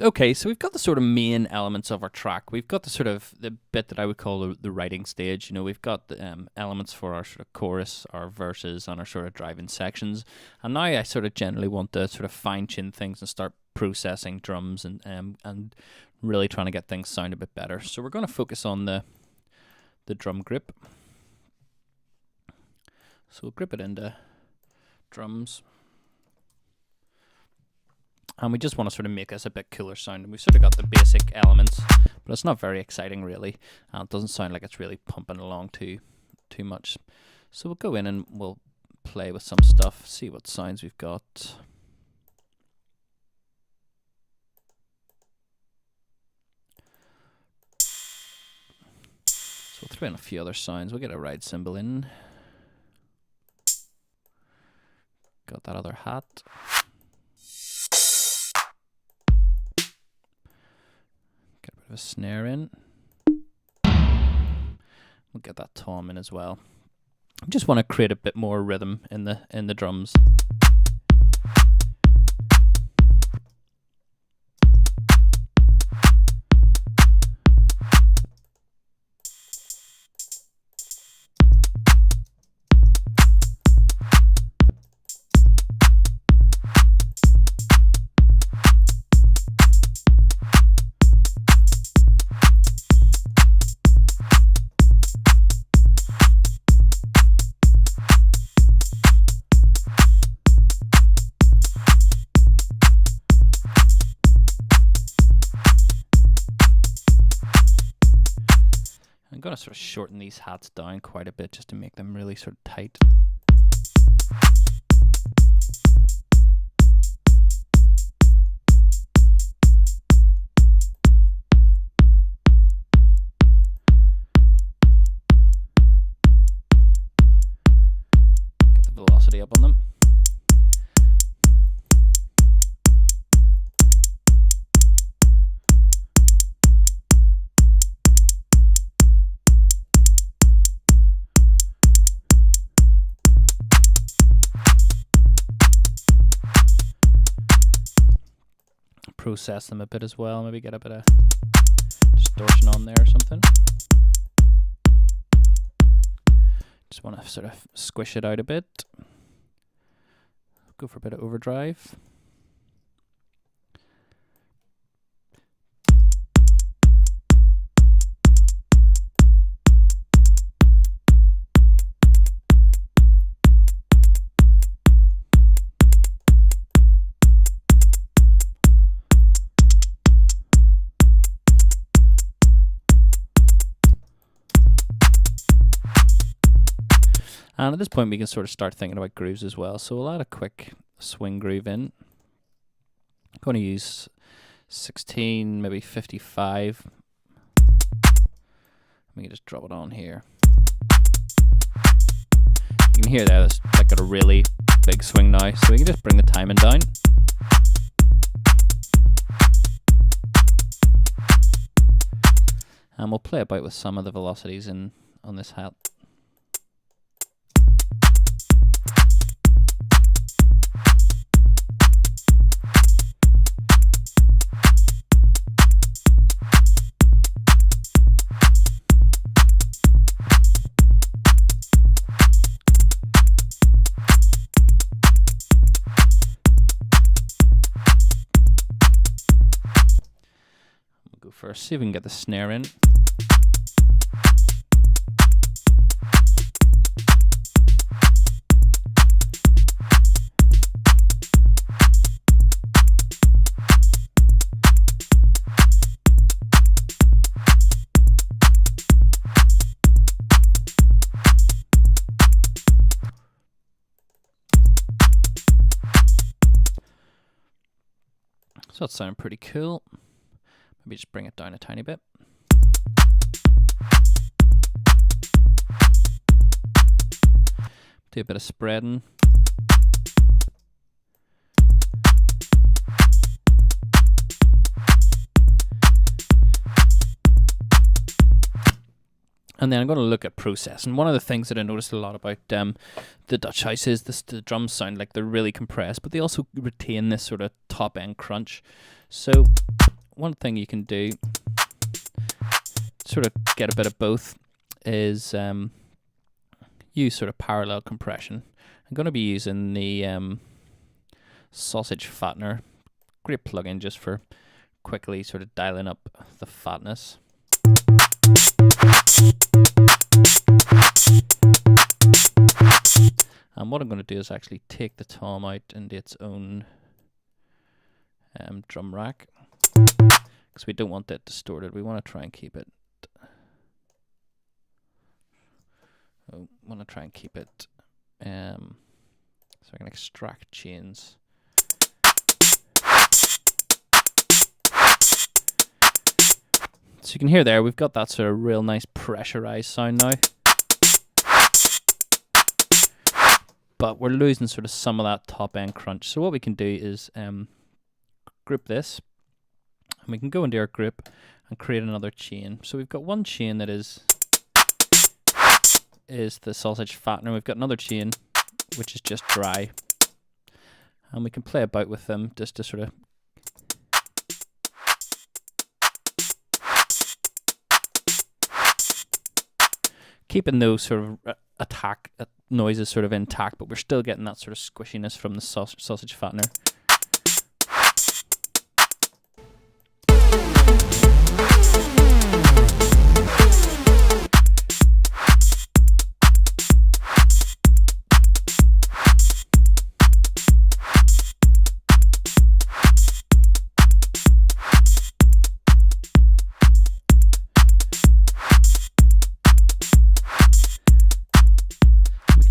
Okay, so we've got the sort of main elements of our track. We've got the sort of the bit that I would call the writing stage. You know, we've got the elements for our sort of chorus, our verses, and our sort of driving sections. And now I sort of generally want to sort of fine tune things and start processing drums and really trying to get things sound a bit better. So we're going to focus on the drum grip. So we'll grip it into drums. And we just want to sort of make this a bit cooler sound. And we've sort of got the basic elements, but it's not very exciting really. And it doesn't sound like it's really pumping along too much. So we'll go in and we'll play with some stuff, see what sounds we've got. So we'll throw in a few other sounds. We'll get a ride cymbal in. Got that other hat. Get a bit of a snare in. We'll get that tom in as well. I just want to create a bit more rhythm in the drums. I'm going to sort of shorten these hats down quite a bit just to make them really sort of tight. Get the velocity up on them. Process them a bit as well, maybe get a bit of distortion on there or something. Just want to sort of squish it out a bit. Go for a bit of overdrive. And at this point we can sort of start thinking about grooves as well. So we'll add a quick swing groove in. I'm going to use 16, maybe 55. Let me just drop it on here. You can hear there, it's like got a really big swing now. So we can just bring the timing down. And we'll play about with some of the velocities on this hat. First, see if we can get the snare in. So that sounds pretty cool. Maybe just bring it down a tiny bit. Do a bit of spreading. And then I'm going to look at process. And one of the things that I noticed a lot about the Dutch House is the drums sound like they're really compressed, but they also retain this sort of top end crunch. So one thing you can do, sort of get a bit of both, is use sort of parallel compression. I'm going to be using the Sausage Fattener. Great plugin just for quickly sort of dialing up the fatness. And what I'm going to do is actually take the tom out into its own drum rack, because we don't want it distorted. We want to try and keep it. So I can extract chains. So you can hear there, we've got that sort of real nice pressurized sound now. But we're losing sort of some of that top end crunch. So what we can do is group this, and we can go into our group and create another chain. So we've got one chain that is the Sausage Fattener. We've got another chain which is just dry, and we can play about with them just to sort of keeping those sort of attack noises sort of intact, but we're still getting that sort of squishiness from the Sausage Fattener.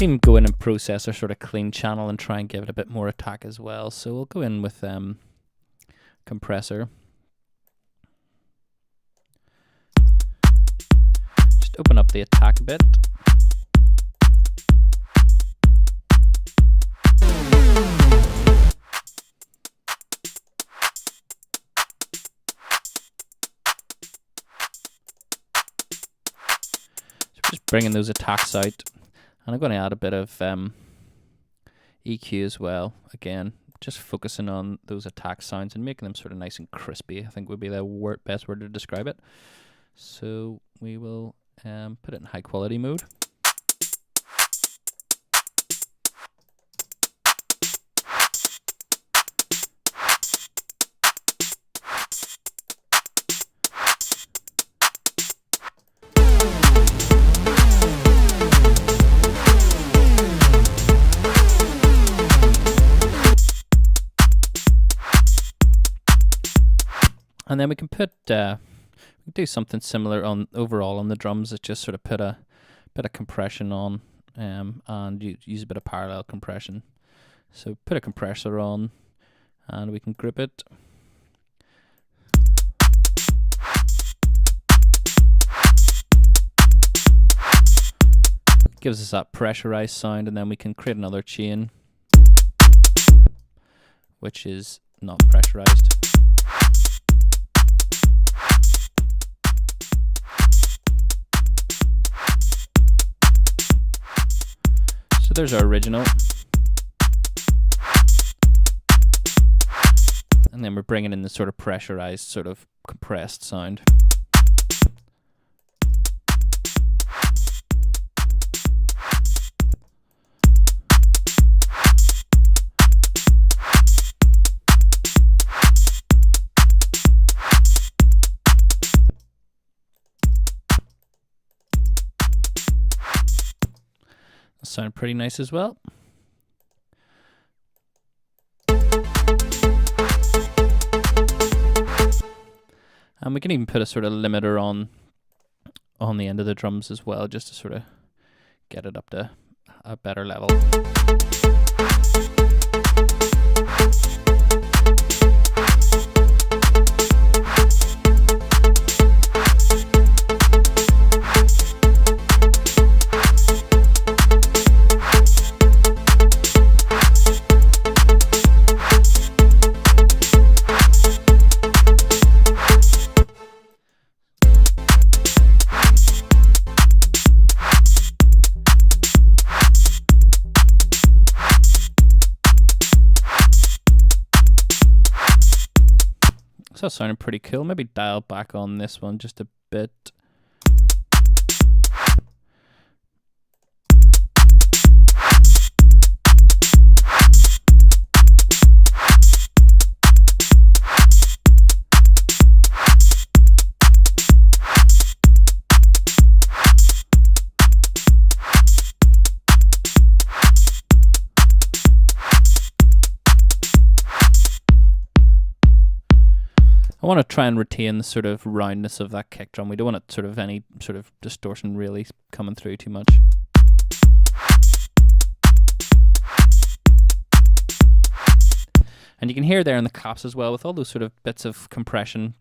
Even go in and process our sort of clean channel and try and give it a bit more attack as well. So we'll go in with compressor. Just open up the attack a bit. So we're just bringing those attacks out. And I'm going to add a bit of EQ as well. Again, just focusing on those attack sounds and making them sort of nice and crispy, I think would be the best word to describe it. So we will put it in high quality mode. And then we can put, we can do something similar on overall on the drums. It's just sort of put a bit of compression on, and use a bit of parallel compression. So put a compressor on, and we can grip it. Gives us that pressurized sound, and then we can create another chain, which is not pressurized. So there's our original. And then we're bringing in the sort of pressurized, sort of compressed sound. Sound pretty nice as well. And we can even put a sort of limiter on the end of the drums as well, just to sort of get it up to a better level. So that's sounding pretty cool. Maybe dial back on this one just a bit. I want to try and retain the sort of roundness of that kick drum. We don't want it sort of any sort of distortion really coming through too much. And you can hear there in the claps as well, with all those sort of bits of compression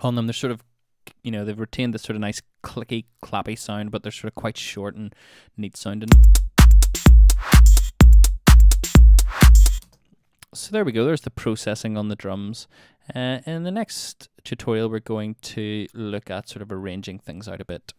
on them. They're sort of, you know, they've retained this sort of nice clicky, clappy sound, but they're sort of quite short and neat sounding. So there we go, there's the processing on the drums. In the next tutorial, we're going to look at sort of arranging things out a bit.